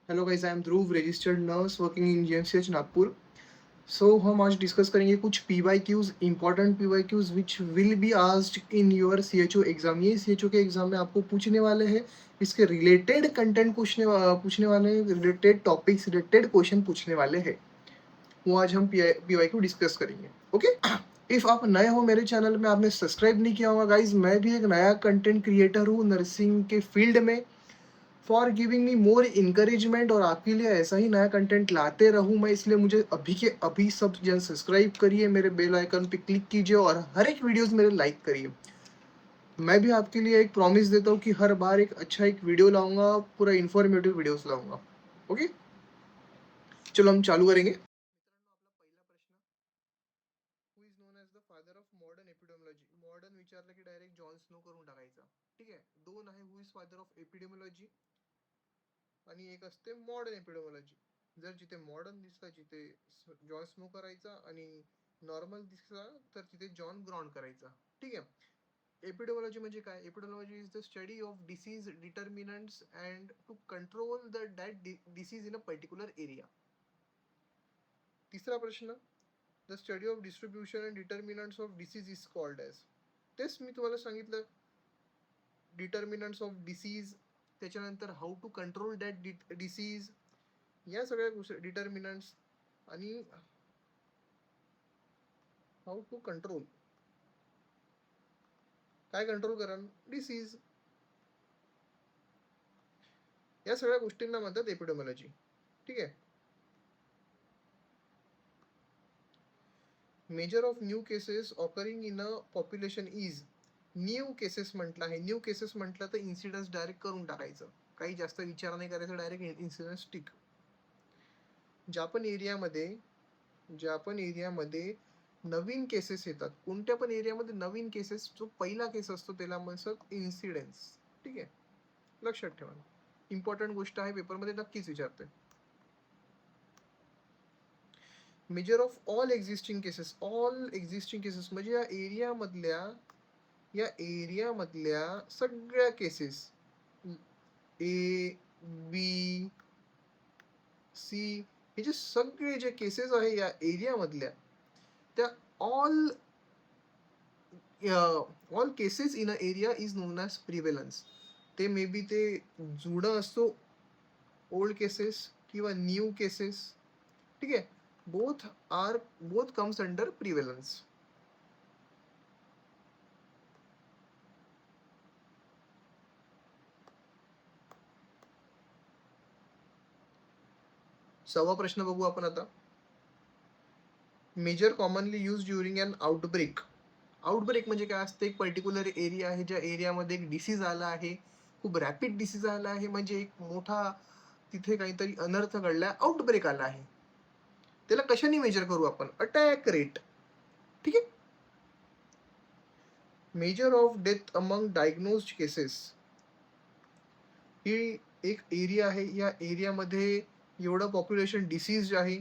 Hello guys, I am Dhruv, registered nurse working in GMCH Nagpur. हम आज discuss करेंगे कुछ PYQs, important PYQs which will be asked in your CHO exam. ये CHO के exam में आपको पूछने वाले हैं, इसके रिलेटेड कंटेंट पूछने वाले हैं, रिलेटेड टॉपिक्स, रिलेटेड क्वेश्चन पूछने वाले हैं। वो आज हम पीवाईक्यू डिस्कस करेंगे। ओके, इफ आप नए हो मेरे चैनल में, आपने सब्सक्राइब नहीं किया होगा गाइज, मैं भी एक नया कंटेंट क्रिएटर हूँ नर्सिंग के फील्ड में। For giving me more encouragement, और आपके लिए ऐसा ही नया कंटेंट लाते रहूं मैं, इसलिए मुझे अभी के अभी सब जन सब्सक्राइब करिए, मेरे बेल आइकन पे क्लिक कीजिए और हर एक वीडियोस मेरे लाइक करिए। मैं भी आपके लिए एक प्रॉमिस देता हूँ कि हर बार एक वीडियो लाऊंगा, पूरा इन्फॉर्मेटिव वीडियोस लाऊंगा। ओके, चलो हम चालू करेंगे। मित्रांनो, आपला पहिला प्रश्न, who is known as the father of modern epidemiology? Modern विचारलं की डायरेक्ट जॉन स्नो करून टाकायचा. ठीक आहे, दोन आहे, हु इज फादर ऑफ एपिडेमियोलॉजी आणि एक असते मॉडर्न एपिडेमियोलॉजी. जर जिथे मॉडर्न दिसला जिथे जॉन स्नो करायचा, आणि नॉर्मल दिसला तर तिथे जॉन ग्रॉन्ड करायचा. ठीक आहे. एपिडेमियोलॉजी म्हणजे काय? Epidemiology is the study of disease determinants and to control that disease in a particular area. तिसरा प्रश्न, the study of distribution and determinants of disease is called as. तेच मी तुम्हाला सांगितलं, डिटर्मिनंट्स ऑफ डिसीज, त्याच्यानंतर how to control that disease, या सगळ्या गोष्टी डिटर्मिनंट्स आणि हाऊ टू कंट्रोल, काय कंट्रोल करा डिसीज, या सगळ्या गोष्टींना म्हणतात एपिडेमियोलॉजी. ठीक आहे. Measure of new cases occurring in a population is. New cases म्हटलं आहे, न्यू केसेस म्हटलं तर इन्सिडन्स डायरेक्ट करून टाकायचं, काही जास्त विचार नाही करायचा, डायरेक्ट इन्सिडन्स टिक. ज्या पण एरियामध्ये नवीन केसेस येतात, कोणत्या पण एरियामध्ये नवीन केसेस, जो पहिला केस असतो त्याला म्हणतात इन्सिडेंट्स. ठीक आहे, लक्षात ठेवा, इम्पॉर्टंट गोष्ट आहे, पेपरमध्ये नक्कीच विचारते. Measure of all existing cases. All existing cases म्हणजे या एरियामधल्या सगळ्या केसेस, ए बी सी, हे जे सगळे जे केसेस आहे या एरियामधल्या, त्या all cases in a area is known as prevalence. ते मे बी ते जुनं असतो, ओल्ड केसेस किंवा न्यू केसेस. ठीक आहे, बोथ कम्स अंडर प्रिव्हेलन्स. सहावा प्रश्न बघू आपण आता. मेजर कॉमनली यूज ड्युरिंग अन आउटब्रेक. आउटब्रेक म्हणजे काय असते? एक पर्टिक्युलर एरिया आहे, ज्या एरियामध्ये एक डिसीज आला आहे, खूप रॅपिड डिसीज आला आहे, म्हणजे एक मोठा तिथे काहीतरी अनर्थ घडला, आउटब्रेक आला आहे. त्याला कशाने मेजर करू आपण? Attack rate. ठीक आहे. Measure of death among diagnosed cases. ही एक एरिया आहे, या एरियामध्ये एवढं पॉप्युलेशन डिसीज आहे,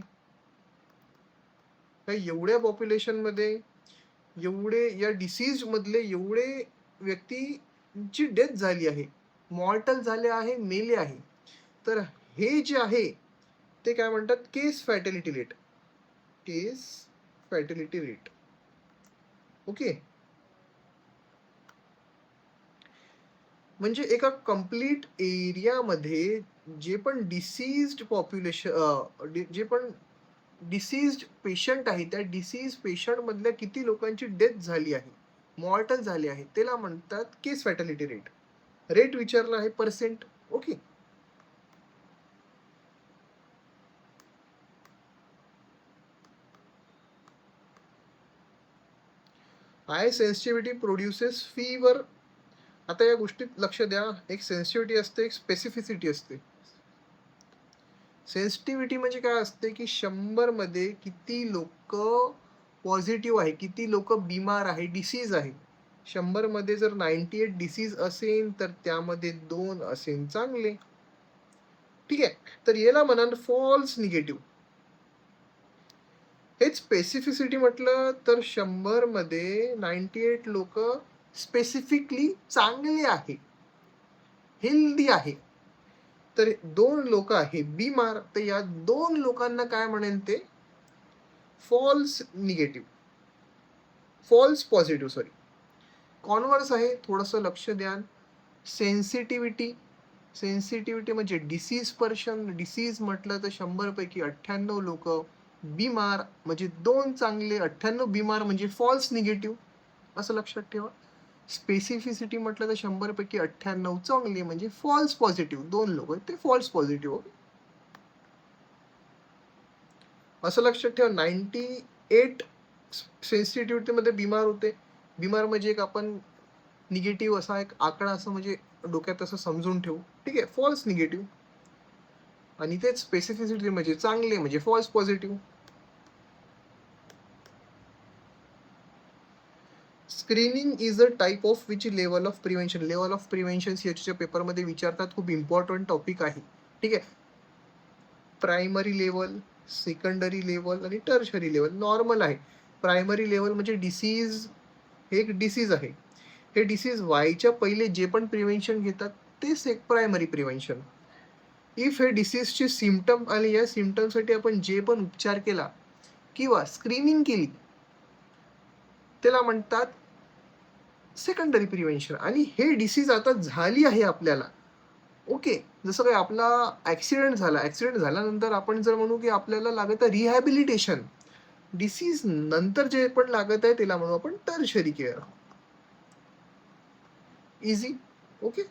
एवढ्या पॉप्युलेशन मध्ये एवढे या डिसीज मधले एवढे व्यक्तीची डेथ झाली आहे, मॉर्टल झाले आहे, मेले आहे, तर हे जे आहे ते काय म्हणतात? केस फॅटॅलिटी रेट. केस फॅटॅलिटी रेट. ओके, म्हणजे एका कंप्लीट एरियामध्ये जे पण डिसीज्ड पॉप्युलेशन, जे पण डिसीज्ड पेशंट आहे, त्या डिसीज पेशंट मधल्या किती लोकांची डेथ झाली आहे, मॉर्टल झाली आहे, त्याला म्हणतात केस फॅटॅलिटी रेट. रेट विचारला आहे, पर्सेंट. ओके, हाय सेन्सिटिव्हिटी प्रोड्युसेस फीवर. आता या गोष्टीत लक्ष द्या, एक सेन्सिटिव्हिटी असते, एक स्पेसिफिसिटी असते. सेन्सिटिव्हिटी म्हणजे काय असते की 100 मध्ये किती लोक पॉझिटिव्ह आहे, किती लोक बिमार आहे, डिसीज आहे. 100 मध्ये जर 98 डिसीज असेल तर त्यामध्ये 2 असेल चांगले. ठीक आहे, तर याला म्हणाल फॉल्स निगेटिव्ह. हेच स्पेसिफिसिटी म्हटलं तर 100 मध्ये 98 लोक स्पेसिफिकली चांगले आहे, हेल्दी आहे, तर 2 लोक आहे बीमार, तर या 2 लोकांना काय म्हणेल ते false negative, false positive sorry. Converse आहे, थोडंसं लक्ष द्या. सेन्सिटिव्हिटी, सेन्सिटिव्हिटी म्हणजे डिसीज पर्सन, डिसीज म्हटलं तर 100 पैकी 98 लोक बीमार, म्हणजे 2 चांगले, 98 बीमार म्हणजे फॉल्स निगेटिव्ह, असं लक्षात ठेवा. स्पेसिफिसिटी म्हटलं तर 100 पैकी 98 चांगले म्हणजे फॉल्स पॉझिटिव्ह, 2 लोक ते फॉल्स पॉझिटिव्ह. असं लक्षात ठेवा. 98 सेन्सिटिव्हिटी मध्ये बीमार होते. बीमार म्हणजे एक आपण निगेटिव्ह असा एक आकडा असं म्हणजे डोक्यात असं समजून ठेवू, ठीक आहे, फॉल्स निगेटिव्ह. आणि तेच स्पेसिफिसिटी म्हणजे चांगले म्हणजे false positive. Screening is a type of which level of prevention. Level of prevention सीएचच्या पेपरमध्ये विचारतात, खूप इम्पॉर्टंट टॉपिक आहे, ठीक आहे. प्रायमरी लेवल, सेकंडरी लेवल आणि टर्शरी लेवल. नॉर्मल आहे. प्रायमरी लेवल म्हणजे डिसीज, हे एक डिसीज आहे, हे डिसीज व्हायच्या पहिले जे पण प्रिव्हेन्शन घेतात तेच एक प्रायमरी प्रिव्हेन्शन. इफ हे डिसीजचे सिम्पटम आले, या सिम्पटमसाठी आपण जे पण उपचार केला किंवा स्क्रीनिंग केली त्याला म्हणतात सेकंडरी प्रिव्हेन्शन. आणि हे डिसीज आता झाली आहे आपल्याला, ओके, जसं काही आपला ऍक्सिडेंट झाला, ऍक्सिडेंट झाल्यानंतर आपण जर म्हणू की आपल्याला लागत आहे रिहॅबिलिटेशन, डिसीज नंतर जे पण लागत आहे त्याला म्हणू आपण tertiary care. Easy, okay.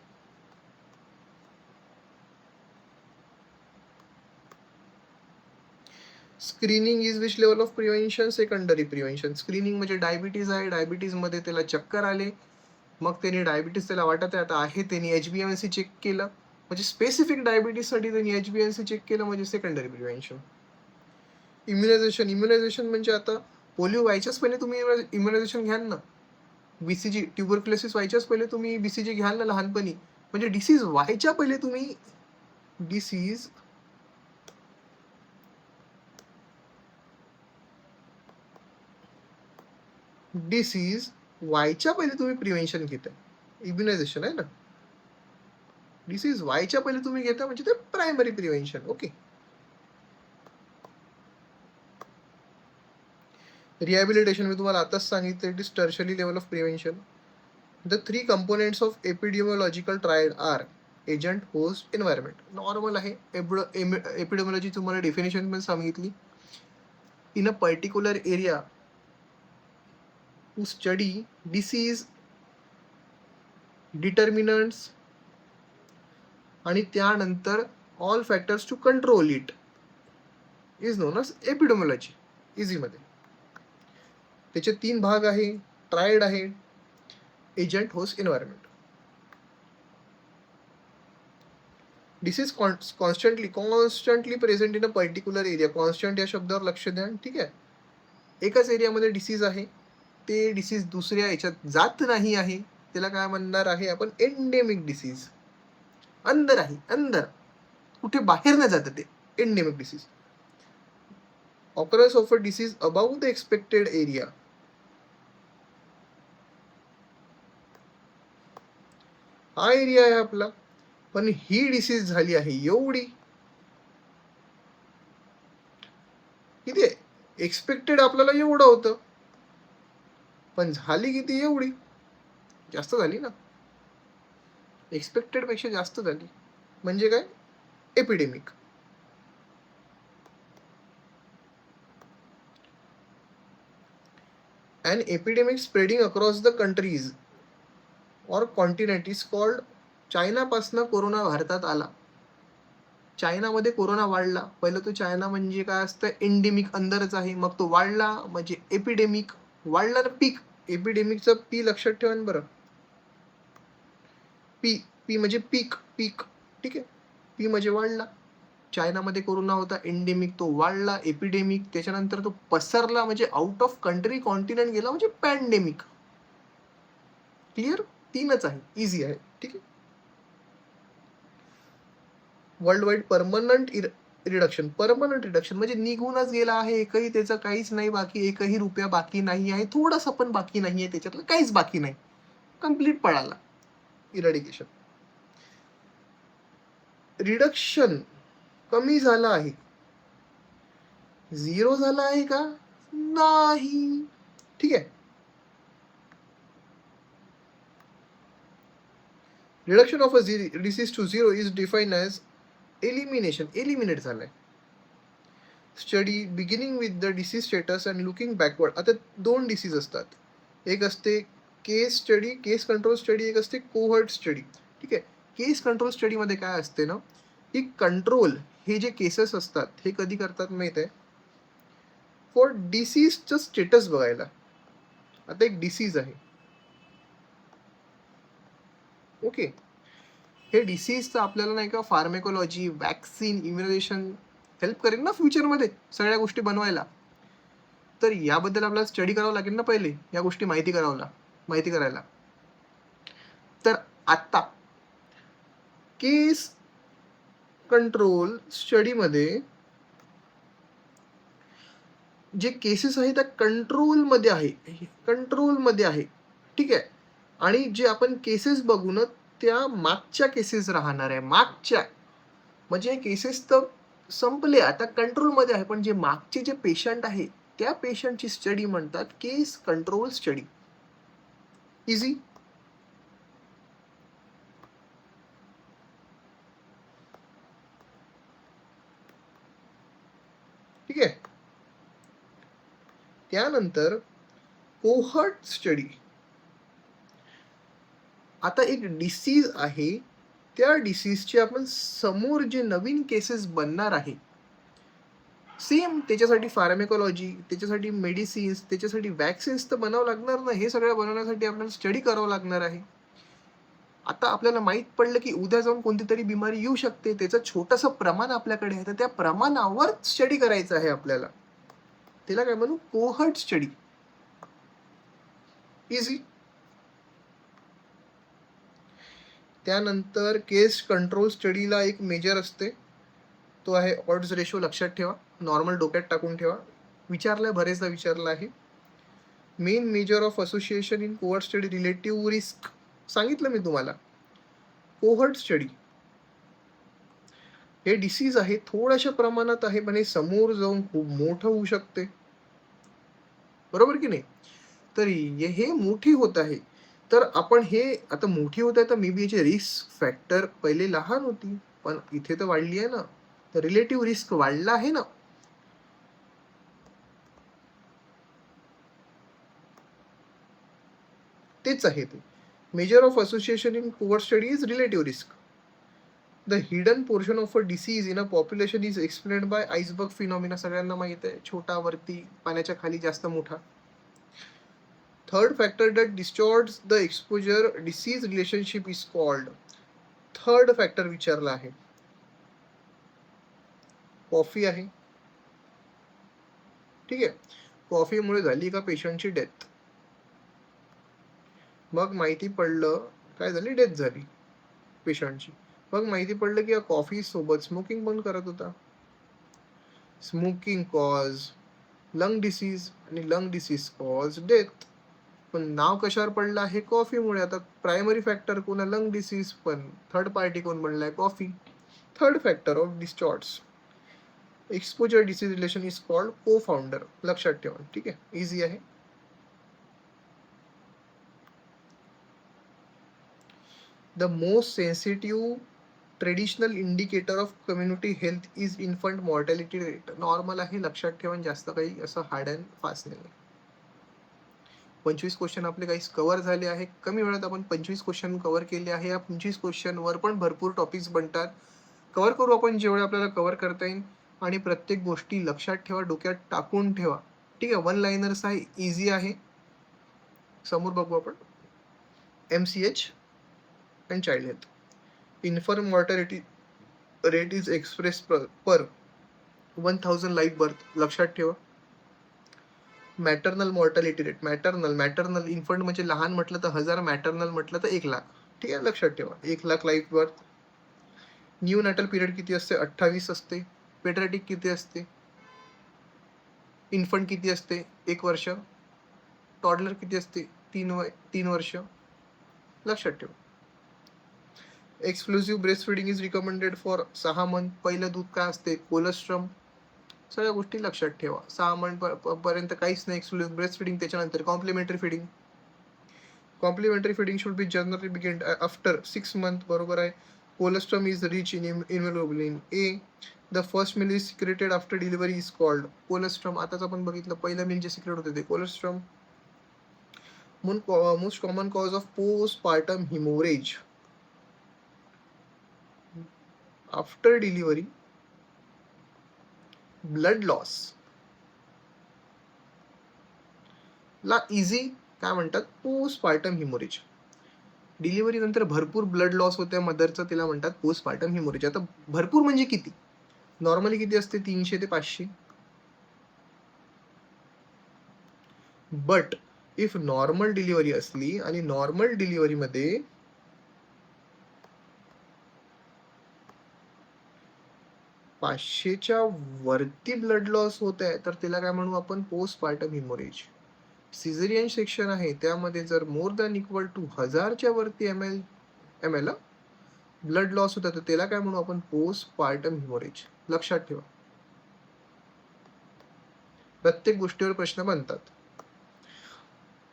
Screening is which level of prevention, secondary prevention. Screening म्हणजे डायबिटीज आहे, डायबिटीज मध्ये त्याला चक्कर आले, मग त्याने डायबिटीज त्याला वाटत आहे आता आहे, त्याने HbA1c चेक केलं, म्हणजे स्पेसिफिक डायबिटीजसाठी त्यांनी HbA1c चेक केलं म्हणजे सेकंडरी प्रिव्हेन्शन. इम्युनायझेशन, इम्युनायझेशन म्हणजे आता पोलिओ व्हायच्याच पहिले तुम्ही इम्युनायझेशन घ्याल ना, BCG, ट्युबरक्युलोसिस व्हायच्याच पहिले तुम्ही BCG घ्याल ना लहानपणी, म्हणजे डिसीज व्हायच्या पहिले तुम्ही डिसीज डिसीज व्हायच्या पहिले तुम्ही प्रिव्हेन्शन घेताय, इम्युनायझेशन आहे ना. डिसीज व्हायच्या पहिले तुम्ही घेता म्हणजे ते प्रायमरी प्रिव्हेन्शन, ओके. रिहॅबिलिटेशन मी तुम्हाला आताच सांगितलं, it is tertiary level of prevention. The 3 components of epidemiological trial are agent, host, environment. Normal आहे. एपिडेमियोलॉजी तुम्हाला डेफिनेशन पण सांगितली. In a particular area to study disease, determinants आणि त्यानंतर all factors to control it is known as epidemiology. इझी मध्ये त्याचे 3 भाग आहे, ट्रायड आहे, agent, host, environment. Disease constantly present in a particular area. Constant या शब्दावर लक्ष द्या, ठीक आहे. एकाच एरियामध्ये डिसीज आहे, ते डिसीज दुसऱ्या याच्यात जात नाही आहे, त्याला काय म्हणणार आहे आपण, एंडेमिक डिसीज. अंदर आहे, अंदर, कुठे बाहेर नाही जात ते, endemic disease. Occurrence of a disease about the expected area. हा एरिया आहे आपला, पण ही डिसीज झाली आहे एवढी, किती एक्सपेक्टेड आपल्याला एवढं होतं, पण झाली किती, एवढी, जास्त झाली ना, एक्सपेक्टेड पेक्षा जास्त झाली, म्हणजे काय, epidemic. An epidemic spreading across the countries or continent is called. चायनापासनं कोरोना भारतात आला, चायनामध्ये कोरोना वाढला, पहिलं तो चायना म्हणजे काय असतं, एंडेमिक, अंदरच आहे, मग तो वाढला म्हणजे एपिडेमिक, वाढला ना पीक. एपिडेमिकचं पी लक्षात ठेवा बरं, पी, पी म्हणजे पीक, पीक, ठीक आहे. पी म्हणजे वाढला, चायनामध्ये कोरोना होता, एंडेमिक, तो वाढला, एपिडेमिक, त्याच्यानंतर तो पसरला म्हणजे आउट ऑफ कंट्री, कॉन्टिनेंट गेला म्हणजे पॅन्डेमिक. क्लिअर, 3च आहे, इझी आहे, ठीक आहे. World wide permanent reduction, permanent reduction म्हणजे निघूनच गेला आहे, एकही त्याचं काहीच नाही बाकी, एकही रुपया बाकी नाही आहे, थोडासा पण बाकी नाही आहे, त्याच्यातलं काहीच बाकी नाही, कम्प्लीट पळाला, इरॅडिकेशन. रिडक्शन कमी झाला आहे, 0 झाला आहे का? नाही. ठीक आहे. Reduction of a disease to 0 is define as elimination, eliminate झालाय. Study beginning with the disease status and looking backward. आता 2 डिसीज असतात, एक असते case study, case control study, एक असते कोहर्ट स्टडी. ठीक आहे. केस कंट्रोल स्टडीमध्ये काय असते ना, की कंट्रोल हे जे केसेस असतात हे कधी करतात माहित आहे, फॉर डिसीजचं स्टेटस बघायला. आता एक डिसीज आहे, ओके, हे डिसीजचं आपल्याला नाही का फार्मेकोलॉजी, वॅक्सिन, इम्युनायझेशन हेल्प करेल ना फ्युचरमध्ये सगळ्या गोष्टी बनवायला. तर याबद्दल आपल्याला स्टडी करावं लागेल ना पहिले, या गोष्टी माहिती करायला. तर आता केस कंट्रोल स्टडीमध्ये जे केसेस आहे त्या कंट्रोलमध्ये आहे. ठीक आहे. आणि जे आपण केसेस बघू ना, त्या मागच्या केसेस राहणार आहे, मागच्या. म्हणजे केसेस तर संपले, आता कंट्रोलमध्ये आहे, पण जे मागचे जे पेशंट आहे त्या पेशंटची स्टडी म्हणतात केस कंट्रोल स्टडी. इझी. ठीक आहे. त्यानंतर कोहर्ट स्टडी. आता एक डिसीज आहे, त्या डिसीजचे आपण समोर जे नवीन केसेस बनणार आहे, सेम त्याच्यासाठी फार्मेकोलॉजी, त्याच्यासाठी मेडिसिन्स, त्याच्यासाठी वॅक्सिन्स तर बनावं लागणार ना. हे सगळं बनवण्यासाठी आपल्याला स्टडी करावं लागणार आहे. आता आपल्याला माहित पडलं की उद्या जाऊन कोणती तरी बिमारी येऊ शकते, त्याचं छोटंसं प्रमाण आपल्याकडे आहे, तर त्या प्रमाणावर स्टडी करायचं आहे आपल्याला. त्याला काय म्हणू, कोहर्ट स्टडी. इझी. त्यानंतर केस कंट्रोल स्टडीला एक मेजर असते, तो आहे ऑड्स रेशो. लक्षात ठेवा, नॉर्मल डोक्यात टाकून ठेवा, बरेचदा विचारलं आहे. Main measure of association in cohort study, relative risk सांगितलं मी तुम्हाला. कोहर्ट स्टडी हे डिसीज आहे, थोड्याशा प्रमाणात आहे, पण हे समोर जाऊन खूप मोठं होऊ शकते, बरोबर की नाही. तर हे मोठी होत आहे, तर आपण हे आता मोठी होत आहे, तर मे बी याची रिस्क फॅक्टर पहिले लहान होती, पण इथे तर वाढली आहे ना, तर रिलेटिव्ह रिस्क वाढला आहे ना. तेच आहे ते. Measure of association in cohort study is relative risk. The hidden portion of a disease in a population is explained bye iceberg phenomena. सगळ्यांना माहित आहे, छोटा वरती, पाण्याच्या खाली जास्त मोठा. Third factor that distorts the exposure disease relationship is called. Third factor विचारला आहे, कॉफी आहे. ठीक आहे. कॉफीमुळे झाली का पेशंटची डेथ, मग माहिती पडलं काय झाली, डेथ झाली पेशंटची. मग माहिती पडलं की कॉफी सोबत स्मोकिंग पण करत होता. स्मोकिंग कॉज लंग डिसीज आणि लंग डिसीज कॉज डेथ. पण नाव कशावर पडलं आहे, कॉफीमुळे. आता प्रायमरी फॅक्टर कोण आहे, लंग डिसीज, पण थर्ड पार्टी कोण बनलाय, coffee. Third factor of distorts exposure disease relation is called को फाउंडर. लक्षात ठेवा. ठीक आहे, इझी आहे. The most sensitive traditional indicator of community health is infant mortality rate. Normal आहे, लक्षात ठेवा, जास्त काही असं हार्ड अँड फास्ट नाही. 25 क्वेश्चन आपले काही कव्हर झाले आहे. कमी वेळात आपण 25 क्वेश्चन कव्हर केले आहे. या 25 क्वेश्चनवर पण भरपूर टॉपिक्स बनतात. कव्हर करू आपण जेवढे आपल्याला कव्हर करता येईल, आणि प्रत्येक गोष्टी लक्षात ठेवा, डोक्यात टाकून ठेवा. ठीक आहे. 1 लाइनर्स आहे, इझी आहे. समोर बघू आपण. MCH and child health. Inform mortality rate is express per 1000 live birth. लक्षात ठेवा. Maternal mortality rate, maternal infant म्हणजे लहान म्हटलं तर 1000, मॅटर्नल म्हटलं तर 1,00,000. ठीक आहे, लक्षात ठेवा. 1,00,000 लाईव्ह बर्थ. न्यू नॅटल पिरियड किती असते, 28 असते. पेड्राटिक किती असते, इन्फंट किती असते, 1 वर्ष. टॉडलर किती असते, 3 वर्ष. लक्षात ठेवा. Exclusive breast feeding is recommended for 6 month. पहिलं दूध काय असते? कोलेस्ट्रम. सगळ्या गोष्टी लक्षात ठेवा. 6 मंथ पर्यंत काहीच नाही एक्सक्लुसिव्ह ब्रेस्ट फिडिंग. त्याच्यानंतर complementary feeding. Complementary feeding should be generally begin after 6 month. बरोबर आहे. Colostrum is rich in immunoglobulin A. The first milk is secreted after delivery is called colostrum. आताच आपण बघितलं पहिलं मिल जे सिक्रेट होते ते कोलेस्ट्रम. Most common cause of postpartum haemorrhage after delivery, blood loss ला इझी काय म्हणतात? Postpartum haemorrhage. डिलिव्हरी नंतर भरपूर ब्लड लॉस होते मदरचं, तिला म्हणतात पोस्टपार्टम हिमोरेज. आता भरपूर म्हणजे किती? नॉर्मली किती असते? 300 ते 500. बट इफ नॉर्मल डिलिव्हरी असली आणि नॉर्मल डिलिव्हरीमध्ये 500च्या वरती ब्लड लॉस होत आहे तर तिला काय म्हणू आपण? Postpartum haemorrhage. सिझेरियन सेक्शन आहे त्यामध्ये जर मोर दॅन इक्वल टू 1000च्या वरती एम एल ब्लड लॉस होता तर त्याला काय म्हणू आपण? Postpartum haemorrhage. लक्षात ठेवा, प्रत्येक गोष्टीवर प्रश्न बनतात.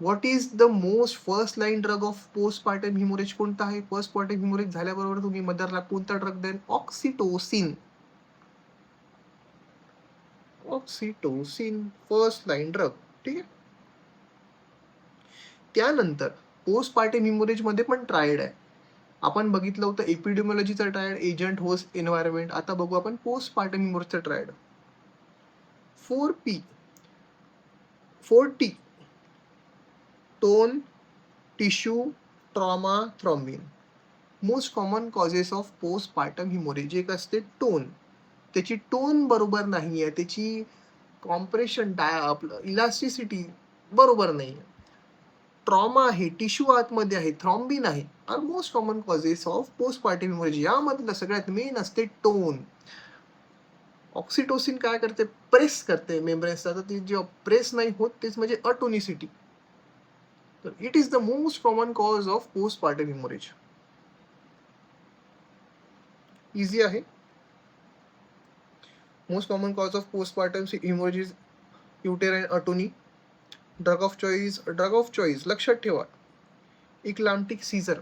What is the most first line drug of postpartum haemorrhage कोणता आहे? पोस्टपार्टम हिमोरेज झाल्याबरोबर तुम्ही मदरला कोणता ड्रग द्याल? Oxytocin. Oxytocin first line drug. ठीक आहे. त्यानंतर पोस्टपार्टम हिमोरेज मध्ये पण ट्रायड आहे. आपण बघितलं होतं एपिडेमिओलॉजीचा ट्रायड, एजंट, होस्ट, एन्व्हायरमेंट. आता बघू आपण पोस्टपार्टम हिमोरेजचा triad. 4P 4T tone, tissue, trauma, thrombin. Most common causes of postpartum haemorrhage. एक असते टोन. त्याची टोन बरोबर नाही आहे, त्याची कॉम्प्रेशन आपलं इलास्टिसिटी बरोबर नाही. ट्रॉमा आहे, टिश्यू आतमध्ये आहे, थ्रॉम्बिन आहे. Are most common causes of postpartum haemorrhage. यामधलं सगळ्यात मेन असते टोन. ऑक्सिटोसिन काय करते? प्रेस करते मेम्ब्रेन्सला. तर ती जेव्हा प्रेस नाही होत तेच म्हणजे अटोनिसिटी. तर it is the most common cause of postpartum haemorrhage. Easy आहे. Most common cause of postpartum haemorrhage is uterine atony. Drug of choice लक्षात ठेवा. Eclamptic seizure,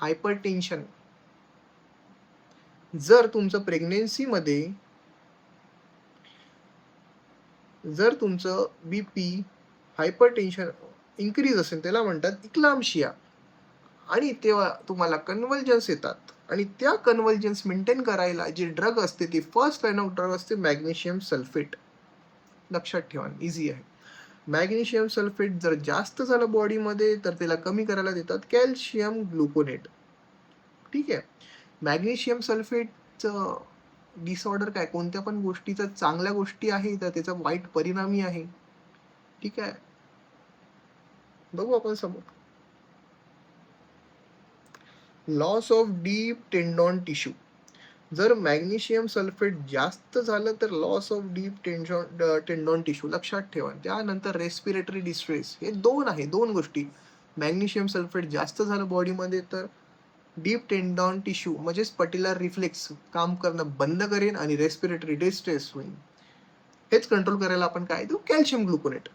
hypertension. जर तुमचं प्रेग्नेन्सीमध्ये जर तुमचं बीपी, हायपरटेन्शन इन्क्रीज असेल त्याला म्हणतात इक्लाम्शिया. आणि तेव्हा तुम्हाला कन्व्हल्जन्स येतात आणि त्या कन्व्हल्जन्स मेंटेन करायला जे ड्रग असते ती फर्स्ट लाईन ऑफ ड्रग असते मॅग्नेशियम सल्फेट. लक्षात ठेवा, इझी आहे. मॅग्नेशियम सल्फेट जर जास्त झालं बॉडीमध्ये तर त्याला कमी करायला देतात कॅल्शियम ग्लुकोनेट. ठीक आहे. मॅग्नेशियम सल्फेटचं डिसऑर्डर काय? कोणत्या पण गोष्टीचं चांगल्या गोष्टी आहे तर त्याचा वाईट परिणामी आहे. ठीक आहे, बघू आपण समोर. Loss of deep tendon tissue. जर मॅग्नेशियम सल्फेट जास्त झालं तर loss of deep tendon tissue. लक्षात ठेवा. त्यानंतर रेस्पिरेटरी डिस्ट्रेस. हे दोन गोष्टी. मॅग्नेशियम सल्फेट जास्त झालं बॉडीमध्ये तर डीप टेंडॉन टिश्यू म्हणजेच पटिलर रिफ्लेक्स काम करणं बंद करेन आणि रेस्पिरेटरी डिस्ट्रेस होईल. हेच कंट्रोल करायला आपण काय देऊ? Calcium gluconate.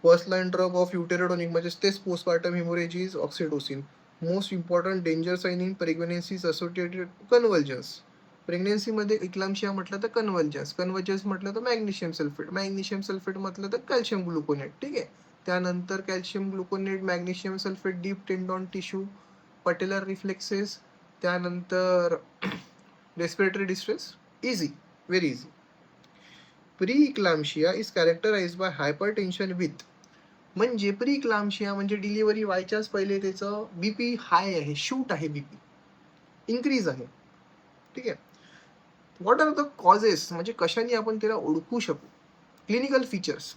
First line drug of uterotonic म्हणजेच तेच postpartum haemorrhage is oxytocin. Most important danger sign in pregnancies associated convulsions. प्रेग्नन्सीमध्ये इक्लाम्शिया म्हटलं तर कन्व्हल्जन्स म्हटलं तर मॅग्नेशियम सल्फेट म्हटलं तर कॅल्शियम ग्लुकोनेट. ठीक आहे. त्यानंतर calcium gluconate, magnesium sulphate, deep tendon tissue, patellar reflexes, त्यानंतर respiratory distress. Easy, very easy. Pre-eclampsia is characterised by hypertension with. म्हणजे प्री-इक्लाम्शिया म्हणजे डिलिव्हरी व्हायच्याच पहिले त्याचं बीपी हाय आहे, शूट आहे, बीपी इन्क्रीज आहे. ठीक आहे. व्हॉट आर द कॉजेस म्हणजे कशाने आपण त्याला ओळखू शकू? Clinical features.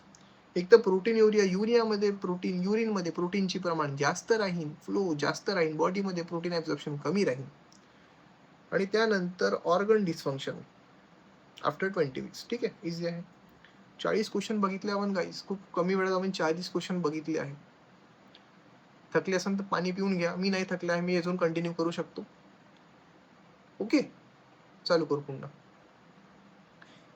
एक तर प्रोटीन युरियामध्ये प्रोटीन, युरिनमध्ये प्रोटीनची प्रमाण जास्त राहील, फ्लो जास्त राहील, बॉडीमध्ये प्रोटीन ॲब्झॉर्प्शन कमी राहील. आणि त्यानंतर ऑर्गन डिस्फंक्शन आफ्टर 20 वीक्स. ठीक आहे, इझी आहे. 40 क्वेश्चन बघितले आपण गाईज. खूप कमी वेळात आपण 40 क्वेश्चन बघितले आहे. थकले असेल तर पाणी पिऊन घ्या. मी नाही थकले आहे, मी अजून कंटिन्यू करू शकतो. ओके, चालू करू पुन्हा.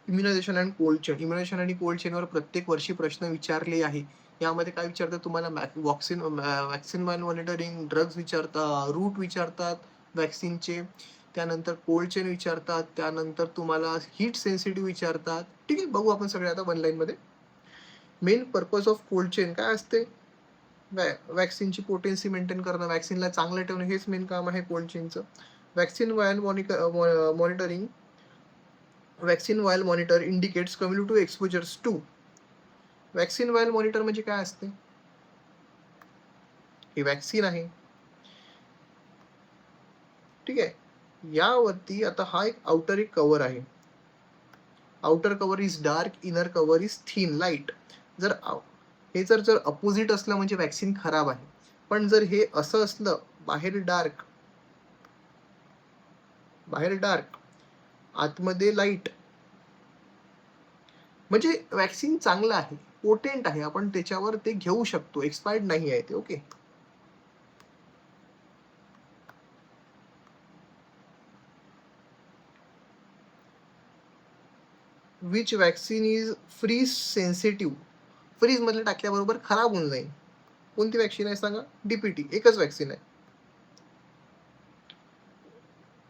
Immunisation and cold chain. Immunisation आणि कोल्ड चेनवर प्रत्येक वर्षी प्रश्न विचारले आहे. यामध्ये काय विचारतात तुम्हाला? वॅक्सिन मॉनिटरिंग, ड्रग्ज विचारतात, रूट विचारतात वॅक्सिनचे, त्यानंतर कोल्ड चेन विचारतात, त्यानंतर तुम्हाला हीट सेन्सिटिव्ह विचारतात. ठीक आहे, बघू आपण सगळे आता वन लाईनमध्ये. Main purpose of cold chain काय असते? वॅक्सिनची पोटेन्सी मेंटेन करणं, वॅक्सिनला चांगलं ठेवणं, हेच मेन काम आहे कोल्ड चेनचं. Vaccine vial monitoring, vaccine vial monitor indicates cumulative exposures to. Vaccine vial monitor म्हणजे काय असते? ही वॅक्सिन आहे, ठीक आहे. यावरती आता हा एक आउटर एक कव्हर आहे. Outer cover is dark, inner cover is thin light. जर हे जर अपोजिट असलं म्हणजे वॅक्सिन खराब आहे. पण जर हे असं असलं, बाहेर डार्क आतमध्ये लाईट, म्हणजे वॅक्सिन चांगलं आहे, पोटेंट आहे, आपण त्याच्यावर ते घेऊ शकतो, एक्सपायर्ड नाही आहे ते. Okay, which vaccine is freeze sensitive. Freeze मध्ये टाकल्याबरोबर खराब होऊन जाईल. कोणती वॅक्सिन आहे सांगा? डीपीटी. एकच वॅक्सिन आहे.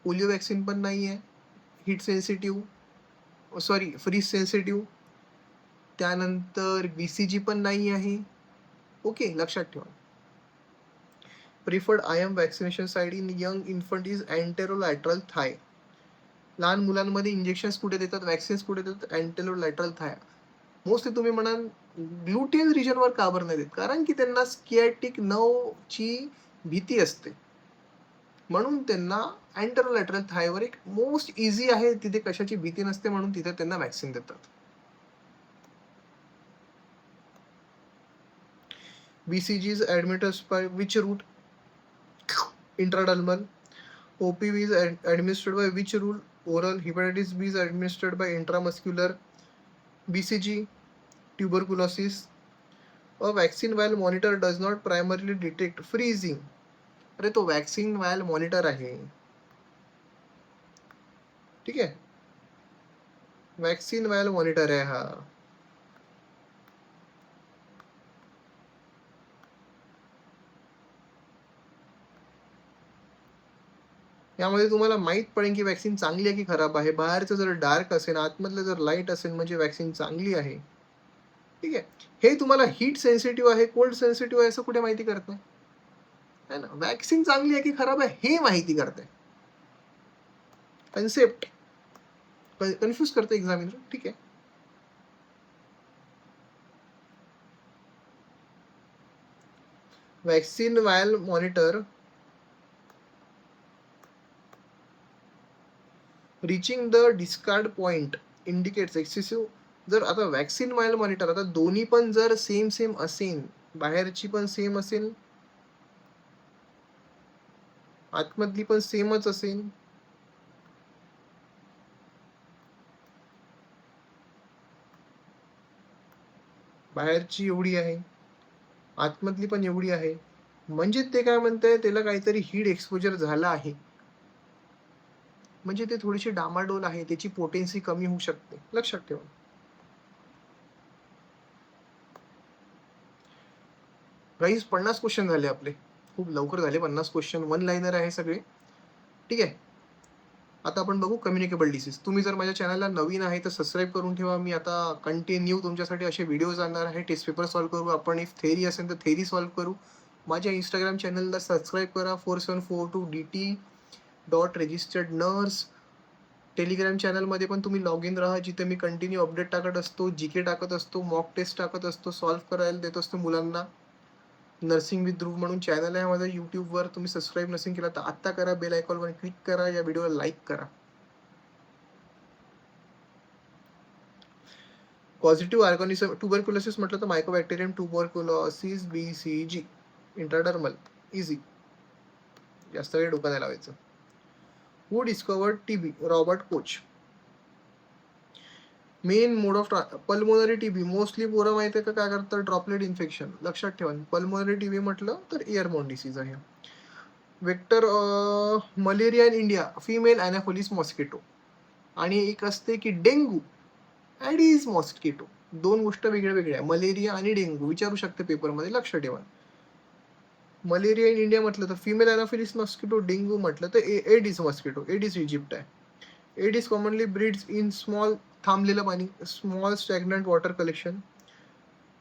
पोलिओ वॅक्सिन पण नाही आहे. Heat sensitive, sorry freeze sensitive. त्यानंतर बीसीजी पण नाही आहे. ओके, लक्षात ठेवा. Preferred IM vaccination site in young infant is anterolateral thigh. लहान मुलांमध्ये इंजेक्शन कुठे देतात, वॅक्सिन्स कुठे देतात? अँटेरोलॅटरल थाय. मोस्टली तुम्ही म्हणाल ग्लुटियन रिजनवर का बरं नाही देत? कारण की त्यांना स्कियाटिक नर्वची भीती असते, म्हणून त्यांना अँटेरोलॅटरल थायवर एक मोस्ट इझी आहे, तिथे कशाची भीती नसते, म्हणून तिथे त्यांना वॅक्सिन देतात. BCG is administered by which route? Intradermal. OPV is administered by which route? Oral. Hepatitis B is administered by intramuscular. BCG, tuberculosis. A vaccine while monitor does not primarily detect freezing. अरे तो vaccine vial monitor आहे, ठीक आहे, vaccine vial monitor आहे हा. यामध्ये तुम्हाला माहित पडेल की वॅक्सिन चांगली आहे की खराब आहे. बाहेरचं जर डार्क असेल, आतमधलं जर लाईट असेल म्हणजे वॅक्सिन चांगली आहे, ठीक आहे. हे तुम्हाला हीट सेन्सिटिव्ह आहे, कोल्ड सेन्सिटिव्ह आहे असं कुठे माहिती करत नाही, है ना. वॅक्सिन चांगली आहे की खराब आहे हे माहिती करते. कन्सेप्ट कन्फ्यूज करते एक्झामिनर, ठीक आहे. Vaccine vial monitor reaching the discard point indicates excessive. जर आता वॅक्सिन व्हायल मॉनिटर, आता दोन्ही पण जर सेम असेल, बाहेरची पण सेम असेल, आतमधली पण सेमच असेल, बाहेरची एवढी आहे, आतमधली पण एवढी आहे, म्हणजे ते काय म्हणतंय, त्याला काहीतरी हीट एक्सपोजर झाला आहे, म्हणजे ते थोडीशी डामाडोल आहे, त्याची पोटेन्सी कमी होऊ शकते, लक्षात ठेवा. गाईज 50 क्वेश्चन झाले आपले, खूप लवकर झाले 50 क्वेश्चन, वन लाईनर आहे सगळे, ठीक आहे. आता आपण बघू कम्युनिकेबल डिसीज. तुम्ही जर माझ्या चॅनलला नवीन आहे तर सबस्क्राईब करून ठेवा. मी आता कंटिन्यू तुमच्यासाठी असे व्हिडिओज आणणार आहे. टेस्ट पेपर सॉल्व्ह करू आपण, इफ थेरी असेल तर थेरी सॉल्व्ह करू. माझ्या इंस्टाग्राम चॅनलला सबस्क्राईब करा, 4742dt.registerednurse. टेलिग्राम चॅनलमध्ये पण तुम्ही लॉग इन राहा, जिथे मी कंटिन्यू अपडेट टाकत असतो, जीके टाकत असतो, मॉक टेस्ट टाकत असतो, सॉल्व्ह करायला देत असतो मुलांना. नर्सिंग विथ ध्रुव म्हणून चॅनल आहे माझं यूट्यूबवर. तुम्ही सबस्क्राईब नसेल केला तर आत्ता करा, बेल आयकॉनवर क्लिक करा, या व्हिडिओला लाईक करा. पॉझिटिव्ह ऑर्गॅनिझम ट्युबरक्युलोसिस म्हटलं तर mycobacterium tuberculosis, BCG. Intradermal, easy, जास्त वेळ डोकं नाही लावायचं. Who discovered TB? Robert Koch. Main mode of pulmonary TB mostly पोरं माहिती आहे का काय करतात, ड्रॉपलेट इन्फेक्शन. लक्षात ठेवा, पल्मोनरी टीबी म्हटलं तर एअरबोर्न डिसीज आहे. Vector malaria in India female Anopheles mosquito, आणि एक असते की डेंगू ॲडिस मॉस्किटो. दोन गोष्ट वेगळ्या वेगळ्या, मलेरिया आणि डेंगू विचारू शकते पेपरमध्ये, लक्ष ठेवा. मलेरिया इन इंडिया म्हटलं तर फिमेल अॅनाफिलिस मॉस्किटो, डेंगू म्हटलं तर एडिस मॉस्किटो, एडिस इजिप्ट आहे. Aedes commonly breeds in small, थांबलेलं पाणी, small stagnant water collection.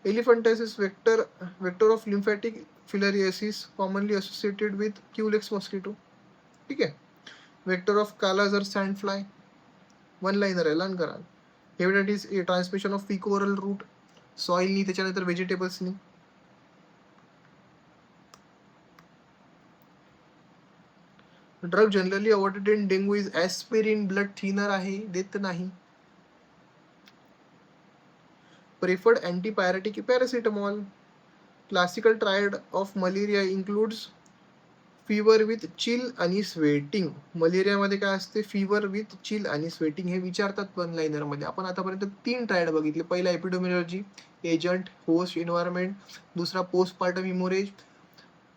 Elephantiasis vector of lymphatic filariasis commonly associated with Culex mosquito. ठीक आहे. Vector of kala-azar sand fly, one liner आहे, learn करा. Hepatitis A transmission of faecal route, सॉइलनी, त्याच्यानंतर व्हेजिटेबल्सनी. Drug generally awarded in dengue is aspirin, blood thinner आहे, देत नाही. Preferred antipyretic paracetamol. Classical triad of malaria includes fever with chill आणि sweating. मलेरियामध्ये काय असते, फीवर विथ चिल आणि स्वेटिंग, हे विचारतात वन लाईनर मध्ये. आपण आतापर्यंत 3 ट्रायड बघितले. पहिला एपिडेमिओलॉजी, एजंट, होस्ट, एन्व्हायरमेंट. दुसरा पोस्टपार्टम हिमोरेज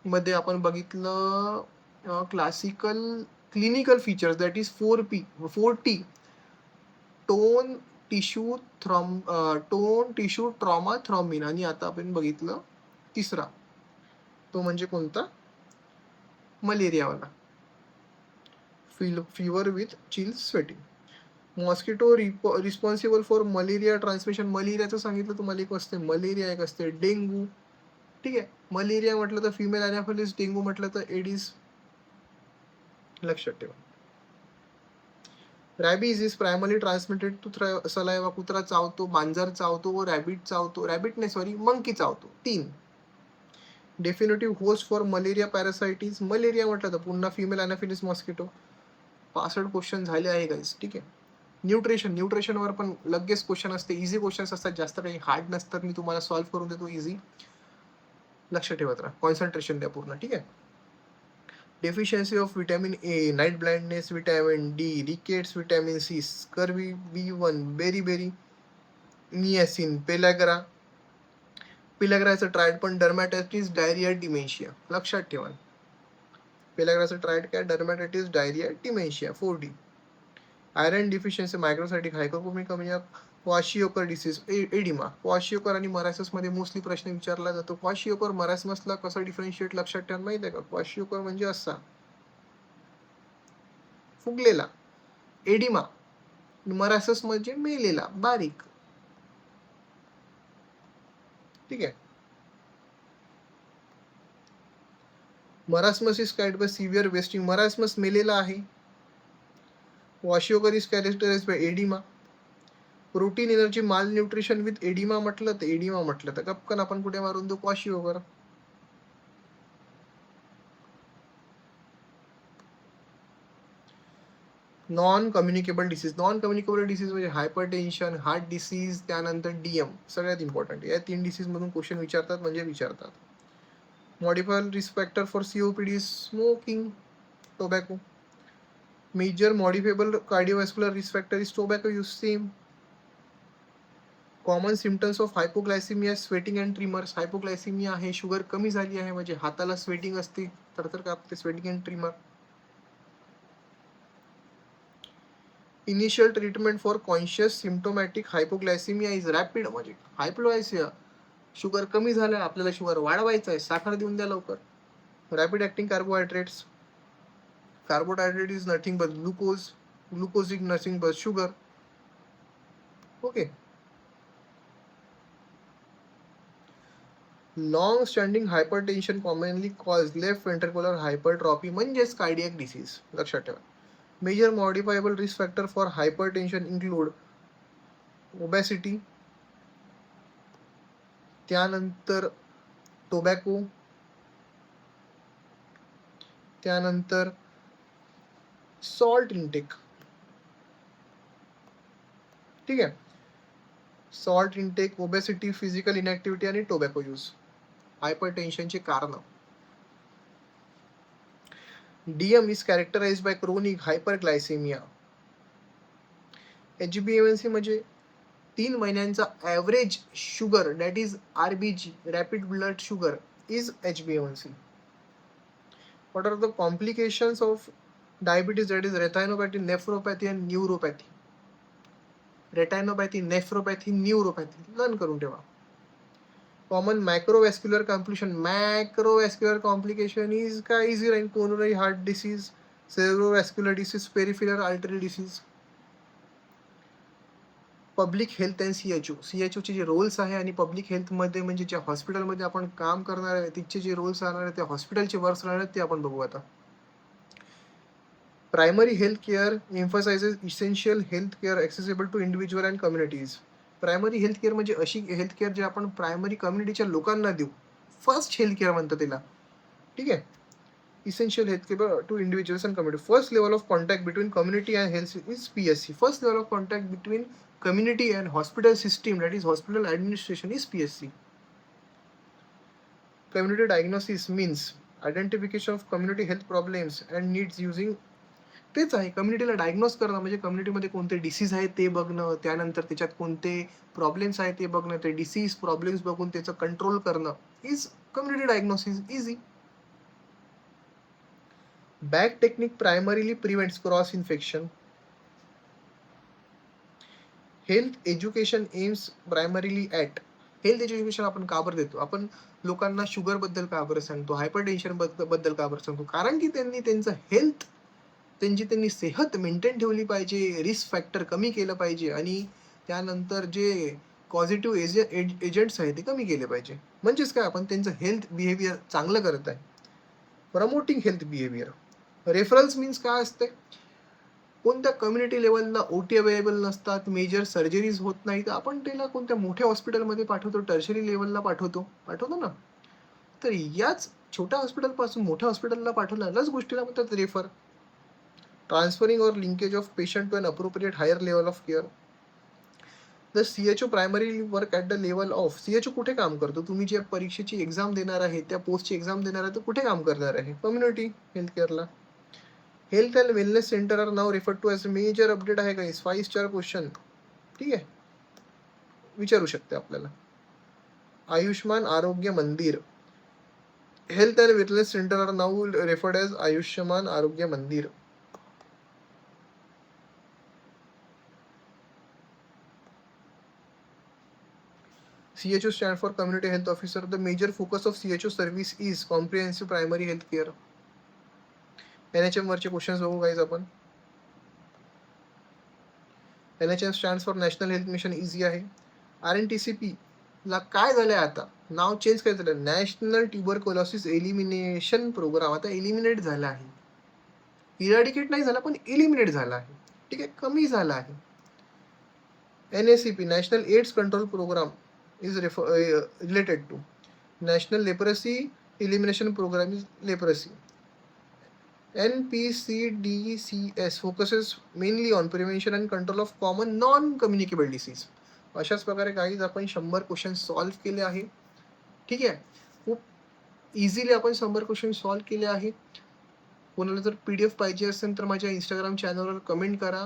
मध्ये आपण बघितलं classical clinical features, that is 4T, tone tissue trauma thrombin. आणि आता आपण बघितलं तिसरा, तो म्हणजे कोणता, मलेरियावाला, fever with chill sweating. Mosquito responsible for malaria transmission. मलेरियाचं सांगितलं तुम्हाला, एक असते मलेरिया, एक असते डेंगू. ठीक आहे. मलेरिया म्हटलं तर फिमेल अॅनाफिलिस, डेंगू म्हटलं तर एडिस, लक्षात ठेवा. Rabies is primary transmitted to saliva. कुत्रा चावतो, मांजर चावतो, रॅबिट चावतो, रॅबिट नाही सॉरी, मंकी चावतो. 3. Definitive host for malaria parasites. Malaria म्हटलं तर पुन्हा फिमेल अॅनाफिलिस मॉस्किटो. 65 क्वेश्चन झाले आहे गाईज. ठीक आहे. न्यूट्रिशनवर पण लगेच क्वेश्चन असते, इझी क्वेश्चन्स असतात, जास्त काही हार्ड नसतात. मी तुम्हाला सॉल्व्ह करून देतो इझी, लक्ष ठेवत राहा, कॉन्सन्ट्रेशन द्या पूर्ण. ठीक आहे. Deficiency of vitamin A, night blindness, vitamin D, rickets, vitamin C, scurvy, B1, beri, niacin, पेलॅग्राचं ट्रायड पण, डर्मॅटायटिस, डायरिया, डिमेन्शिया. लक्षात ठेवा, पेलॅग्राचं ट्रायड काय, dermatitis, diarrhoea, dementia. 4D. Iron deficiency, microcytic hypochromic anaemia, kwashiorkor disease, oedema. Kwashiorkor आणि मरासमसमध्ये mostly प्रश्न विचारला जातो. क्वाशियोकर मरासमसला कसं डिफरन्शिएट लक्षात ठेवा माहिती आहे का. क्वाशियोकर म्हणजे असा फुगलेला, एडिमा मरासस म्हणजे मेलेला, बारीक. ठीक आहे. Marasmus is characterised by severe wasting. Marasmus मेलेला आहे. Kwashiorkor is characterised by oedema. Protein energy malnutrition with oedema म्हटलं तर गपकन आपण कुठे मारून देऊ, kwashiorkor. Non communicable disease. Non communicable disease म्हणजे हायपरटेन्शन, हार्ट डिसीज, त्यानंतर DM, सगळ्यात इम्पॉर्टंट. या 3 डिसीज मधून क्वेश्चन विचारतात म्हणजे विचारतात. Modifier risk factor for COPD, smoking, tobacco. Major modifiable cardiovascular risk factor is tobacco use. Same. Common symptoms of hypoglycaemia, sweating and tremors. Hypoglycaemia आहे, sugar कमी झाली आहे, म्हणजे हाताला स्वेटिंग असते, तर कापते, sweating and tremor. Initial treatment for conscious symptomatic hypoglycaemia is rapid. म्हणजे हायपोग्लायसिमिया, शुगर कमी झालं, आपल्याला शुगर वाढवायचं आहे, साखर देऊन द्या लवकर. Rapid acting carbohydrates. Carbohydrate is nothing but glucose. Glucose is nothing but sugar. Okay. Long standing hypertension commonly cause left ventricular hypertrophy, म्हणजेच कार्डियक डिसीज. लक्षात ठेवा. Major modifiable risk factor for hypertension include obesity, त्यानंतर tobacco, त्यानंतर salt intake. ठीक आहे. Salt intake, obesity, physical inactivity आणि tobacco use, हायपरटेन्शनचे कारण. DM is characterised by chronic hyperglycaemia. HbA1c म्हणजे 3 महिन्यांचा average sugar that is RBG rapid blood sugar is HbA1c. What are the complications of diabetes, that is retinopathy, nephropathy and neuropathy? Retinopathy, nephropathy, neuropathy learn करून ठेवा. Common macrovascular complication is काय easy राहील? Coronary heart disease, cerebrovascular disease, peripheral artery disease. Public health and CHOचे जे roles आहे आणि public हेल्थमध्ये म्हणजे ज्या हॉस्पिटलमध्ये आपण काम करणार आहे तिचे जे रोल्स राहणार आहे त्या हॉस्पिटलचे वर्क्स राहणार आहेत ते आपण बघू आता. Primary health care emphasises essential health care accessible to individual and communities. Primary health care म्हणजे अशी हेल्थ केअर जे आपण प्रायमरी कम्युनिटीच्या लोकांना देऊ. फर्स्ट हेल्थ केअर म्हणतात तिला. ठीक आहे. Essential healthcare to individuals and community. First level of contact between community and health is PSC. First level of contact between community and hospital system, that is hospital administration, is PSC. Community diagnosis means identification of community health problems and needs using. तेच आहे, कम्युनिटीला diagnose करणं म्हणजे कम्युनिटीमध्ये कोणते disease आहेत ते बघणं, त्यानंतर त्याच्यात कोणते प्रॉब्लेम्स आहेत ते बघणं, ते डिसीज प्रॉब्लेम्स बघून त्याचं कंट्रोल करणं is community diagnosis. Easy. Bag technique primarily prevents cross infection. Health education aims primarily at. Health education आपण का बरं देतो? आपण लोकांना शुगर बद्दल का बरं सांगतो, हायपरटेन्शन बद्दल का बरं सांगतो? कारण की त्यांनी त्यांचं हेल्थ, त्यांनी सेहत मेंटेन ठेवली पाहिजे, रिस्क फॅक्टर कमी केलं पाहिजे आणि त्यानंतर जे पॉझिटिव्ह एजंट्स आहेत ते कमी केले पाहिजे. म्हणजेच काय, आपण त्यांचं हेल्थ बिहेवियर चांगलं करत आहे. Promoting health behaviour. Reference means काय असते? कोणत्या कम्युनिटी लेवलला OT अवेलेबल नसतात, मेजर सर्जरीज होत नाही, तर आपण त्याला कोणत्या मोठ्या हॉस्पिटलमध्ये पाठवतो, टर्शरी लेवलला पाठवतो ना. तर याच छोट्या हॉस्पिटलपासून मोठ्या हॉस्पिटलला पाठवल्यालाच गोष्टीला म्हणतात refer. Transferring or linkage of patient to an appropriate higher level of care. The CHO primary work at the level of. CHO कुठे काम करतो? तुम्ही जे परीक्षेची एक्झाम देणार आहे, त्या पोस्टची एक्झाम देणार आहे, तर कुठे काम करणार आहे? कम्युनिटी हेल्थ केअरला. Health and wellness centre are नाव refer to as major update आहे काही 5 स्टार क्वेश्चन. ठीक आहे, विचारू शकते आपल्याला. Ayushman Arogya Mandir. Health and wellness centre are नाव referred as Ayushman Arogya Mandir. CHO stand for Community Health Officer. The major focus of CHO service is comprehensive primary health care. NHM वरचे questions बघू गाईज आपण. NHM stands for national health mission. Easy आहे. RNTCP ला काय झालंय आता? नाव change काय झालं? National tuberculosis elimination programme. आता एलिमिनेट झाला आहे. इरॅडिकेट नाही झाला, पण एलिमिनेट झाला आहे. ठीक आहे, कमी झाला आहे. NACP national AIDS control programme is related to. National Leprosy Elimination Program is leprosy. NPCDCS focuses mainly on prevention and control of common non-communicable disease. अशाच प्रकारे काही आपण 100 क्वेश्चन सॉल्व्ह केले आहे. ठीक आहे, खूप इझिली आपण 100 क्वेश्चन सॉल्व्ह केले आहे. कोणाला जर PDF पाहिजे असेल तर माझ्या इंस्टाग्राम चॅनलवर कमेंट करा.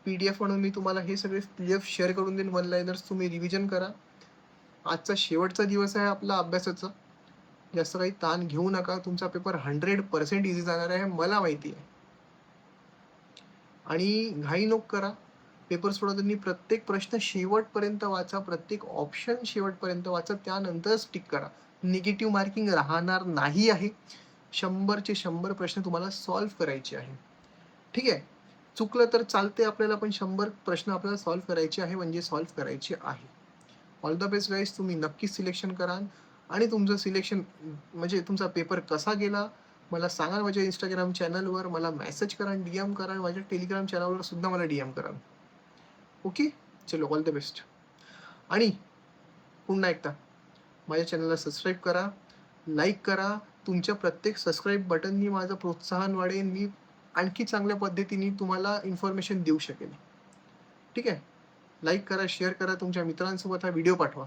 PDF म्हणून मी तुम्हाला हे सगळे PDF शेअर करून देईन. 1 लाइनर्स तुम्ही रिव्हिजन करा. आजचा शेवटचा दिवस आहे आपला अभ्यासाचा. जास्त काही ताण घेऊ नका. तुमचा पेपर 100% इझी जाणार आहे, मला माहिती आहे. आणि घाई नको करा. पेपर सोडवताना प्रत्येक प्रश्न शेवटपर्यंत वाचा, प्रत्येक ऑप्शन शेवटपर्यंत वाचा, त्यानंतर स्टिक करा. निगेटिव्ह मार्किंग राहणार नाही आहे. 100चे 100 प्रश्न तुम्हाला सॉल्व्ह करायचे आहे. ठीक आहे, चुकलं तर चालते आपल्याला, पण 100 प्रश्न आपल्याला सॉल्व्ह करायचे आहे म्हणजे सॉल्व्ह करायचे आहे. All the best guys. तुम्ही नक्कीच सिलेक्शन करा आणि तुमचं सिलेक्शन म्हणजे तुमचा पेपर कसा गेला मला सांगा. माझ्या इंस्टाग्राम चॅनलवर मला मेसेज करा, DM करा. माझ्या टेलिग्राम चॅनलवर सुद्धा मला DM करा. ओके, चलो, ऑल द बेस्ट. आणि पुन्हा एकदा माझ्या चॅनलला सबस्क्राईब करा, लाईक करा. तुमच्या प्रत्येक सबस्क्राईब बटननी माझं प्रोत्साहन वाढेल. मी आणखी चांगल्या पद्धतीने तुम्हाला इन्फॉर्मेशन देऊ शकेल. ठीक आहे, लाईक करा, शेअर करा, तुमच्या मित्रांसोबत हा व्हिडिओ पाठवा.